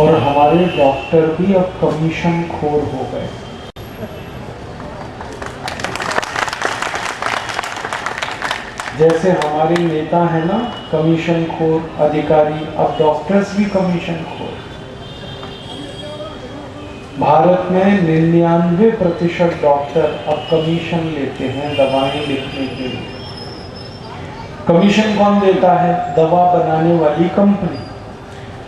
और हमारे डॉक्टर भी अब कमीशन खोर हो गए। जैसे हमारे नेता है ना कमीशन खोर अधिकारी, अब डॉक्टर्स भी कमीशन खोर। भारत में 99% डॉक्टर अब कमीशन लेते हैं दवाएं लिखने के लिए। कमीशन कौन देता है? दवा बनाने वाली कंपनी।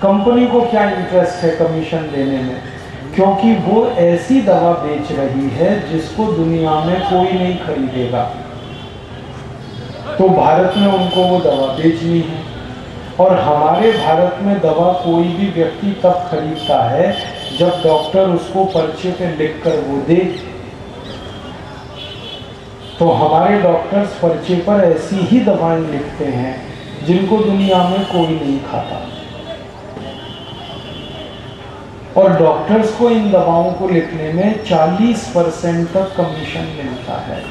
कंपनी को क्या इंटरेस्ट है कमीशन देने में? क्योंकि वो ऐसी दवा बेच रही है जिसको दुनिया में कोई नहीं खरीदेगा, तो भारत में उनको वो दवा बेचनी है। और हमारे भारत में दवा कोई भी व्यक्ति तब खरीदता है जब डॉक्टर उसको पर्चे पे लिख कर वो दे। तो हमारे डॉक्टर्स पर्चे पर ऐसी ही दवाएं लिखते हैं जिनको दुनिया में कोई नहीं खाता, और डॉक्टर्स को इन दवाओं को लिखने में 40% तक कमीशन मिलता है।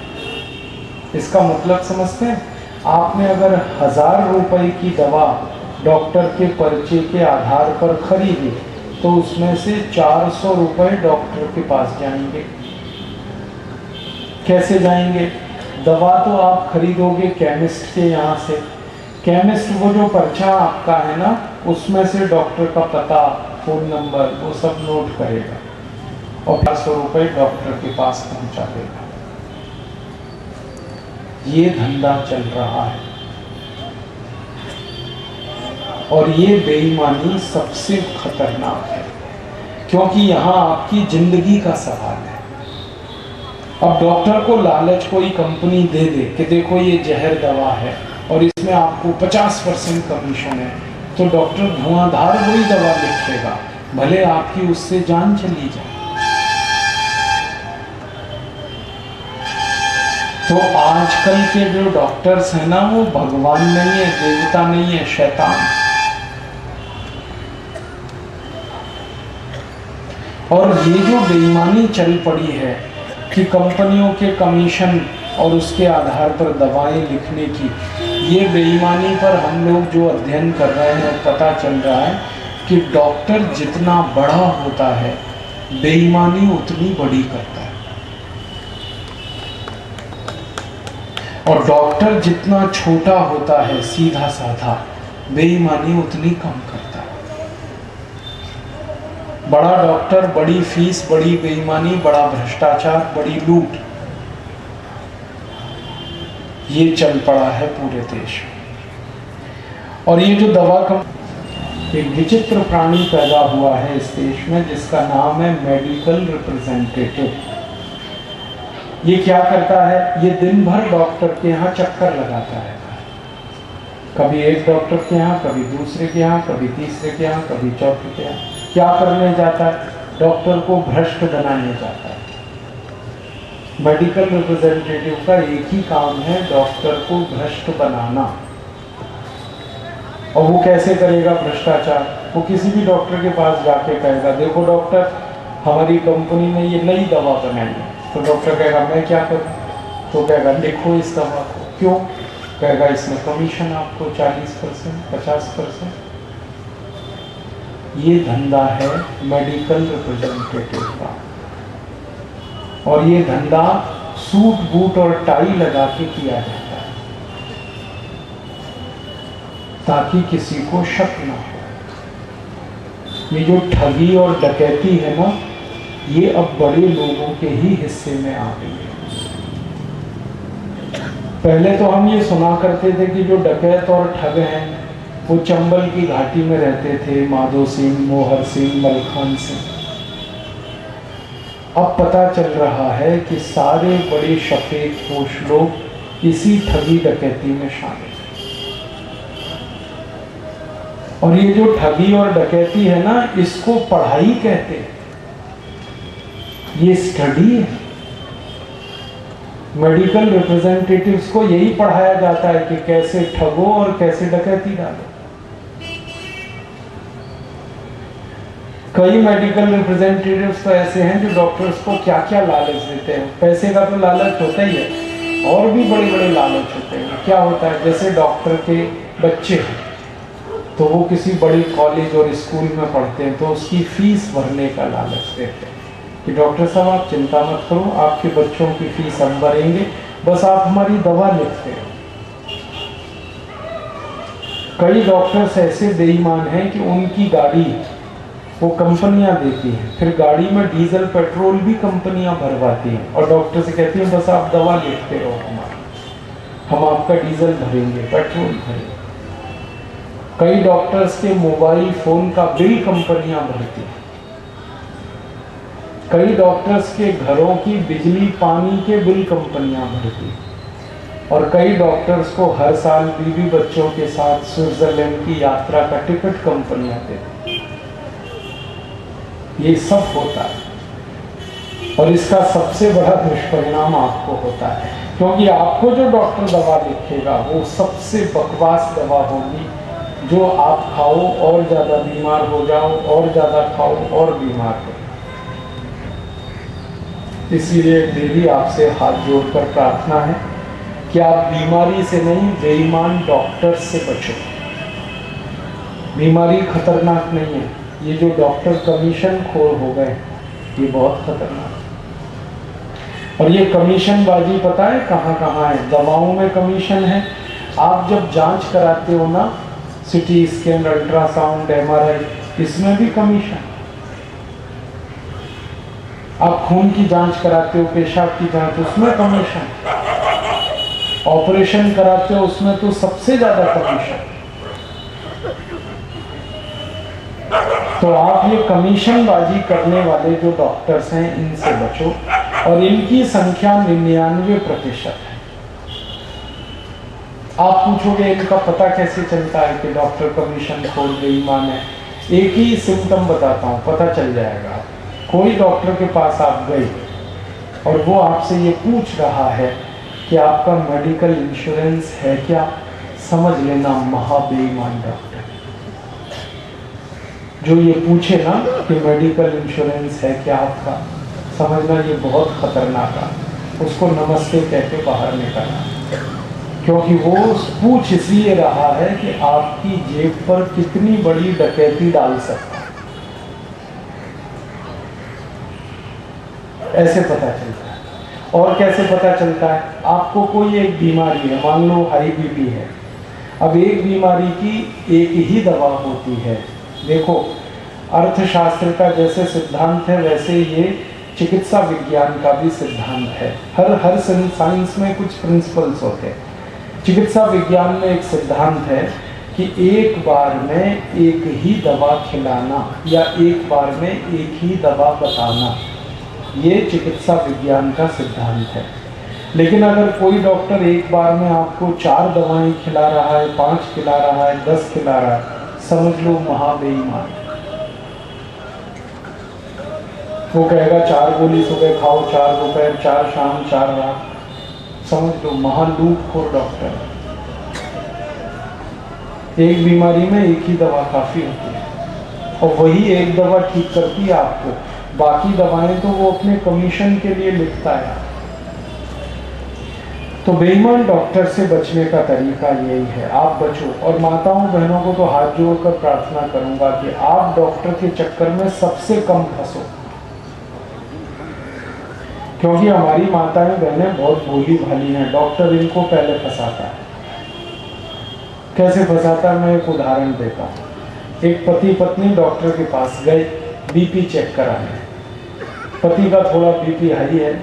इसका मतलब समझते हैं? आपने अगर 1000 रुपए की दवा डॉक्टर के पर्चे के आधार पर खरीदी तो उसमें से 400 रुपए डॉक्टर के पास जाएंगे। कैसे जाएंगे? दवा तो आप खरीदोगे केमिस्ट के यहाँ से, केमिस्ट वो जो पर्चा आपका है ना उसमें से डॉक्टर का पता, फोन नंबर वो सब नोट करेगा और 400 रुपए डॉक्टर के पास पहुंचा देगा। ये धंधा चल रहा है और ये बेईमानी सबसे खतरनाक है, क्योंकि यहाँ आपकी जिंदगी का सवाल है। अब डॉक्टर को लालच कोई कंपनी दे दे कि देखो ये जहर दवा है और इसमें आपको 50% कमीशन है, तो डॉक्टर धुआंधार वही दवा लिख देगा, भले आपकी उससे जान चली जाए। तो आजकल के जो डॉक्टर्स हैं ना वो भगवान नहीं है, देवता नहीं है, शैतान। और ये जो बेईमानी चल पड़ी है कि कंपनियों के कमीशन और उसके आधार पर दवाएं लिखने की, ये बेईमानी पर हम लोग जो अध्ययन कर रहे हैं पता चल रहा है कि डॉक्टर जितना बड़ा होता है बेईमानी उतनी बड़ी करता है, और डॉक्टर जितना छोटा होता है सीधा साधा बेईमानी उतनी कम करता है। बड़ा डॉक्टर, बड़ी फीस, बड़ी बेईमानी, बड़ा भ्रष्टाचार, बड़ी लूट, ये चल पड़ा है पूरे देश में। और ये जो दवा का एक विचित्र प्राणी पैदा हुआ है इस देश में जिसका नाम है मेडिकल रिप्रेजेंटेटिव। ये क्या करता है? ये दिन भर डॉक्टर के यहाँ चक्कर लगाता है, कभी एक डॉक्टर के यहाँ, कभी दूसरे के यहाँ, कभी तीसरे के यहाँ, कभी चौथे के यहाँ। क्या करने जाता है? डॉक्टर को भ्रष्ट बनाने जाता है। मेडिकल रिप्रेजेंटेटिव का एक ही काम है, डॉक्टर को भ्रष्ट बनाना। और वो कैसे करेगा भ्रष्टाचार? वो किसी भी डॉक्टर के पास जाके कहेगा देखो डॉक्टर हमारी कंपनी ने ये नई दवा बनाई है, तो डॉक्टर कहेगा मैं क्या करूं? तो कहेगा लिखो इस दवा को। क्यों? कहेगा इसमें कमीशन आपको 40%, 50%। ये धंधा है मेडिकल रिप्रेजेंटेटिव का, और ये धंधा सूट बूट और टाई लगा के किया जाता है ताकि किसी को शक ना हो। ये जो ठगी और डकैती है ना ये अब बड़े लोगों के ही हिस्से में आ गई है। पहले तो हम ये सुना करते थे कि जो डकैत और ठग हैं वो चंबल की घाटी में रहते थे, माधो सिंह, मोहर सिंह, मलखान सिंह। अब पता चल रहा है कि सारे बड़े सफेद पोश लोग इसी ठगी डकैती में शामिल हैं। और ये जो ठगी और डकैती है ना इसको पढ़ाई कहते हैं, ये स्टडी है। मेडिकल रिप्रेजेंटेटिव्स को यही पढ़ाया जाता है कि कैसे ठगो और कैसे डकैती डालो। कई मेडिकल रिप्रेजेंटेटिव्स तो ऐसे हैं जो डॉक्टर्स को क्या क्या लालच देते हैं। पैसे का तो लालच होता ही है और भी बड़े बड़े लालच होते हैं। क्या होता है? जैसे डॉक्टर के बच्चे हैं तो वो किसी बड़े कॉलेज और स्कूल में पढ़ते हैं, तो उसकी फीस भरने का लालच देते हैं कि डॉक्टर साहब आप चिंता मत करो, आपके बच्चों की फीस हम भरेंगे, बस आप हमारी दवा लिखते हो। कई डॉक्टर्स ऐसे बेईमान हैं कि उनकी गाड़ी वो कंपनियां देती हैं, फिर गाड़ी में डीजल पेट्रोल भी कंपनियां भरवाती हैं और डॉक्टर से कहती हैं बस आप दवा लिखते रहो हमारी, हम आपका डीजल भरेंगे, पेट्रोल भरेंगे। कई डॉक्टर्स के मोबाइल फोन का बिल कंपनियां भरती हैं। कई डॉक्टर्स के घरों की बिजली पानी के बिल कंपनियां भरती हैं। और कई डॉक्टर्स को हर साल बीवी बच्चों के साथ स्विट्जरलैंड की यात्रा का टिकट कंपनियां देती हैं। ये सब होता है और इसका सबसे बड़ा दुष्परिणाम आपको होता है, क्योंकि आपको जो डॉक्टर दवा लिखेगा वो सबसे बकवास दवा होगी, जो आप खाओ और ज़्यादा बीमार हो जाओ, और ज़्यादा खाओ और बीमार हो। इसलिए मेरी आपसे हाथ जोड़कर प्रार्थना है कि आप बीमारी से नहीं, बेईमान डॉक्टर से बचो। बीमारी खतरनाक नहीं है, ये जो डॉक्टर कमीशन खोर हो गए ये बहुत खतरनाक है। और ये कमीशन बाजी पता है कहाँ कहाँ है? दवाओं में कमीशन है। आप जब जांच कराते हो ना, सिटी स्कैन, अल्ट्रासाउंड, MRI, इसमें भी कमीशन। आप खून की जांच कराते हो, पेशाब की जांच, उसमें कमीशन। ऑपरेशन कराते हो उसमें तो सबसे ज्यादा कमीशन। तो आप ये कमीशन बाजी करने वाले जो डॉक्टर्स हैं इनसे बचो, और इनकी संख्या 99% है। आप पूछोगे इनका पता कैसे चलता है कि डॉक्टर कमीशन खोर बेईमान है? एक ही सिम्टम बताता हूँ, पता चल जाएगा। कोई डॉक्टर के पास आप गए और वो आपसे ये पूछ रहा है कि आपका मेडिकल इंश्योरेंस है क्या, समझ लेना महा बेईमान डॉक्टर। जो ये पूछे ना कि मेडिकल इंश्योरेंस है क्या आपका, समझना ये बहुत खतरनाक है। उसको नमस्ते कह के बाहर निकालना, क्योंकि वो पूछ इसलिए रहा है कि आपकी जेब पर कितनी बड़ी डकैती डाल सकता है। ऐसे पता चलता है। और कैसे पता चलता है? आपको कोई एक बीमारी है, मान लो हाई बीपी है। अब एक बीमारी की एक ही दवा होती है। देखो, अर्थशास्त्र का जैसे सिद्धांत है वैसे ये चिकित्सा विज्ञान का भी सिद्धांत है। हर साइंस में कुछ प्रिंसिपल्स होते हैं। चिकित्सा विज्ञान में एक सिद्धांत है कि एक बार में एक ही दवा खिलाना या एक बार में एक ही दवा बताना, ये चिकित्सा विज्ञान का सिद्धांत है। लेकिन अगर कोई डॉक्टर एक बार में आपको 4 दवाएं खिला रहा है, 5 खिला रहा है, 10 खिला रहा है, समझ लो महाबेईमान। वो कहेगा 4 गोली सुबह खाओ, 4 दोपहर, 4 शाम, 4 रात, समझ लो महालूटखोर डॉक्टर। एक बीमारी में एक ही दवा काफी होती है और वही एक दवा ठीक करती है आपको, बाकी दवाएं तो वो अपने कमीशन के लिए लिखता है। तो बेईमान डॉक्टर से बचने का तरीका यही है, आप बचो। और माताओं बहनों को तो हाथ जोड़कर प्रार्थना करूंगा कि आप डॉक्टर के चक्कर में सबसे कम फंसो, क्योंकि हमारी माताएं बहनें बहुत भोली भाली हैं। डॉक्टर इनको पहले फंसाता है। कैसे फंसाता है, मैं एक उदाहरण देता हूँ। एक पति पत्नी डॉक्टर के पास गए बीपी चेक कराने। पति का थोड़ा बीपी हाई है,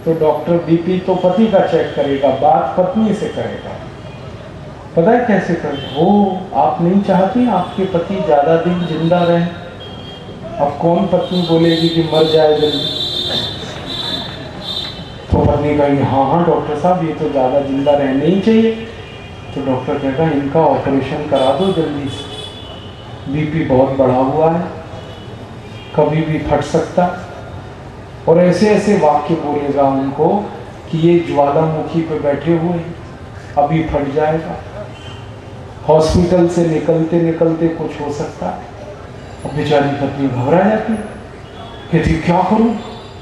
तो डॉक्टर बीपी तो पति का चेक करेगा, बात पत्नी से करेगा। पता है कैसे करेगा? वो आप नहीं चाहती आपके पति ज्यादा दिन जिंदा रहे? अब कौन पत्नी बोलेगी कि मर जाए जल्दी? तो पत्नी कहेगी हाँ हाँ डॉक्टर साहब ये तो ज़्यादा जिंदा रहना ही चाहिए। तो डॉक्टर कहता है इनका ऑपरेशन करा दो जल्दी से, बीपी बहुत बढ़ा हुआ है, कभी भी फट सकता। और ऐसे ऐसे वाक्य बोलेगा उनको कि ये ज्वालामुखी पे बैठे हुए अभी फट जाएगा, हॉस्पिटल से निकलते निकलते कुछ हो सकता है। अब बेचारी पत्नी घबरा जाती, कहती क्या करूं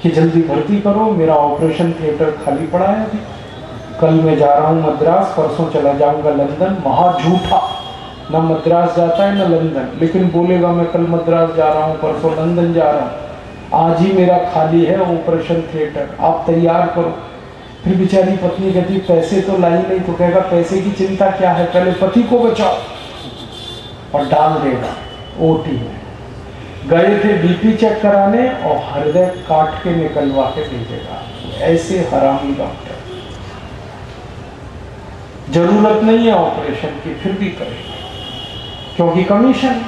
कि जल्दी भर्ती करो, मेरा ऑपरेशन थिएटर खाली पड़ा है अभी, कल मैं जा रहा हूं मद्रास, परसों चला जाऊंगा लंदन। महा झूठा, ना मद्रास जाता है ना लंदन, लेकिन बोलेगा मैं कल मद्रास जा रहा हूँ, परसों लंदन जा रहा हूँ, आज ही मेरा खाली है ऑपरेशन थिएटर, आप तैयार करो। फिर बेचारी पत्नी कहती पैसे तो लाई नहीं, तो कहेगा पैसे की चिंता क्या है, पहले पति को बचाओ, और डाल देगा ओटी में। गए थे बीपी चेक कराने और हृदय काट के निकलवा के भेजेगा। ऐसे हरामी डॉक्टर, जरूरत नहीं है ऑपरेशन की फिर भी करेगा, क्योंकि कमीशन।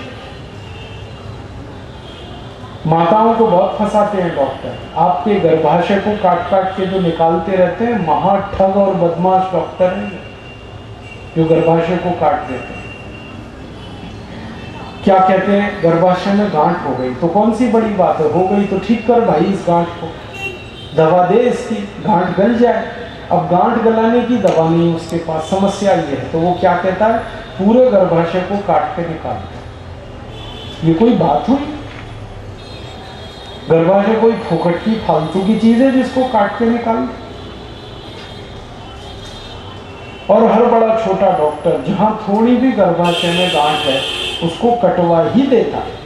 माताओं को बहुत फंसाते हैं डॉक्टर, आपके गर्भाशय को काट काट के जो निकालते रहते हैं, महा ठग और बदमाश डॉक्टर हैं जो गर्भाशय को काट देते हैं। क्या कहते हैं, गर्भाशय में गांठ हो गई तो कौन सी बड़ी बात है, हो गई तो ठीक कर भाई, इस गांठ को दवा दे, इसकी गांठ गल जाए। अब गांठ गलाने की दवा नहीं उसके पास, समस्या ये है, तो वो क्या कहता है, पूरे गर्भाशय को काट के निकाल दे। ये कोई बात हुई? गर्भाशय कोई फोकट की फालतू की चीज है जिसको काट के निकाल? और हर बड़ा छोटा डॉक्टर जहां थोड़ी भी गर्भाशय में गांठ है उसको कटवा ही देता है।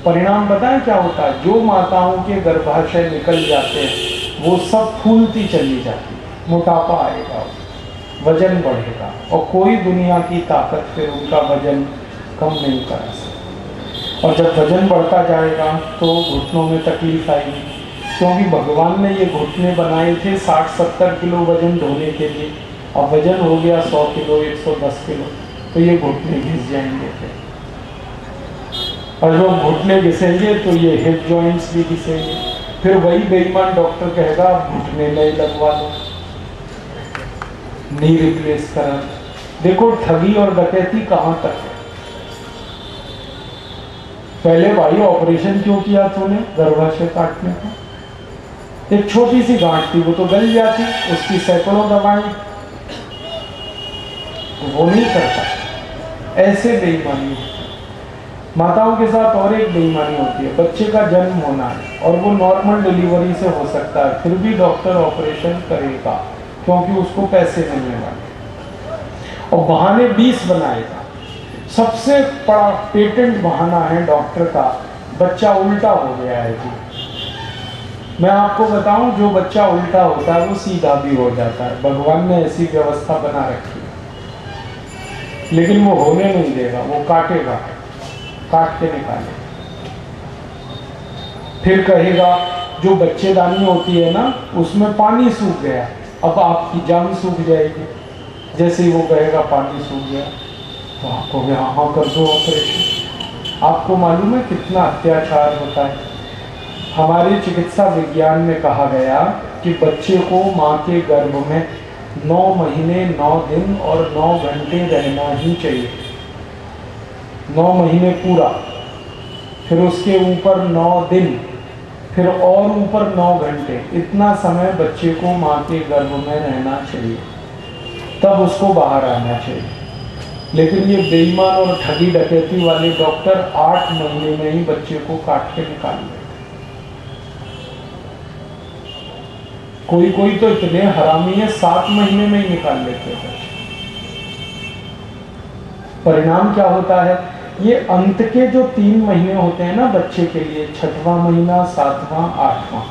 परिणाम बताएं क्या होता है, जो माताओं के गर्भाशय निकल जाते हैं वो सब फूलती चली जाती है, मोटापा आएगा, वजन बढ़ेगा, और कोई दुनिया की ताकत फिर उनका वजन कम नहीं करा सकती। और जब वजन बढ़ता जाएगा तो घुटनों में तकलीफ आएगी, क्योंकि भगवान ने ये घुटने बनाए थे 60-70 किलो वजन ढोने के लिए। अब वजन हो गया 100 किलो 110 किलो, तो ये घुटने घिस जाएंगे फिर, और जब घुटने घिसेंगे तो ये हिप जॉइंट्स भी घिसेंगे। फिर वही बेईमान डॉक्टर कहेगा आप घुटने में लगवा दो, नी रिप्लेस करा। देखो ठगी और डकैती कहां तक है। पहले भाई ऑपरेशन क्यों किया तूने गर्भाशय काटने का? एक छोटी सी गांठ थी वो तो गल जाती, उसकी सैकड़ों दवाएं, वो नहीं करता। ऐसे बेईमानी होती है। माताओं के साथ और एक बेईमानी होती है, बच्चे का जन्म होना है और वो नॉर्मल डिलीवरी से हो सकता है, फिर भी डॉक्टर ऑपरेशन करेगा क्योंकि उसको पैसे मिलने वाले, और बहाने 20 बनाएगा। सबसे बड़ा पेटेंट बहाना है डॉक्टर का, बच्चा उल्टा हो गया है जी। मैं आपको बताऊं, जो बच्चा उल्टा होता है वो सीधा भी हो जाता है, भगवान ने ऐसी व्यवस्था बना रखी है। लेकिन वो होने नहीं देगा, वो काटेगा, काट के निकाले। फिर कहेगा जो बच्चेदानी होती है ना उसमें पानी सूख गया, अब आपकी जान सूख जाएगी। जैसे ही वो कहेगा पानी सूख गया तो आपको हाँ कर दो ऑपरेशन। आपको मालूम है कितना अत्याचार होता है। हमारे चिकित्सा विज्ञान में कहा गया कि बच्चे को माँ के गर्भ में 9 महीने 9 दिन और 9 घंटे रहना ही चाहिए, 9 महीने पूरा, फिर उसके ऊपर 9 दिन, फिर और ऊपर 9 घंटे, इतना समय बच्चे को माँ के गर्भ में रहना चाहिए, तब उसको बाहर आना चाहिए। लेकिन ये बेईमान और ठगी डकैती वाले डॉक्टर 8 महीने में ही बच्चे को काट के निकाल लेते। कोई कोई तो इतने हरामी है 7 महीने में ही निकाल लेते हैं। परिणाम क्या होता है, ये अंत के जो 3 महीने होते हैं ना बच्चे के लिए, 6वां महीना 7वां 8वां,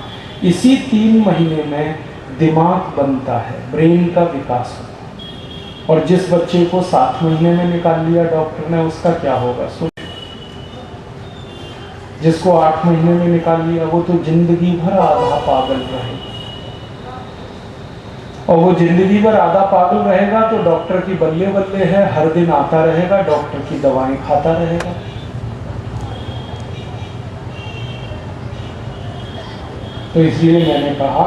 इसी 3 महीने में दिमाग बनता है, ब्रेन का विकास होता है। और जिस बच्चे को 7 महीने में निकाल लिया डॉक्टर ने, उसका क्या होगा सोच। जिसको 8 महीने में निकाल लिया वो तो जिंदगी भर आधा पागल रहेगा, और वो जिंदगी भर आधा पागल रहेगा तो डॉक्टर की बल्ले बल्ले है, हर दिन आता रहेगा, डॉक्टर की दवाएं खाता रहेगा। तो इसलिए मैंने कहा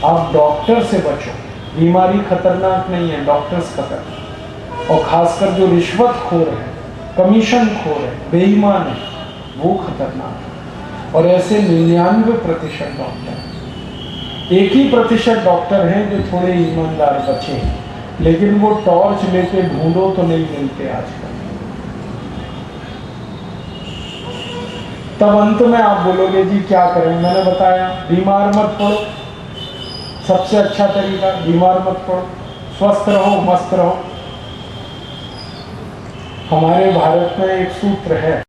आप डॉक्टर से बचो। बीमारी खतरनाक नहीं है, डॉक्टर्स खतरनाक, और खासकर जो रिश्वतखोर है, कमीशन खोर है, बेईमान है, वो खतरनाक है। और ऐसे 99% डॉक्टर, 1% डॉक्टर हैं जो थोड़े ईमानदार बचे हैं, लेकिन वो टॉर्च लेके ढूंढो तो नहीं मिलते आजकल। तब अंत में आप बोलोगे जी क्या करें, मैंने बताया बीमार मत पड़ो, सबसे अच्छा तरीका बीमार मत पड़ो, स्वस्थ रहो, मस्त रहो। हमारे भारत में एक सूत्र है,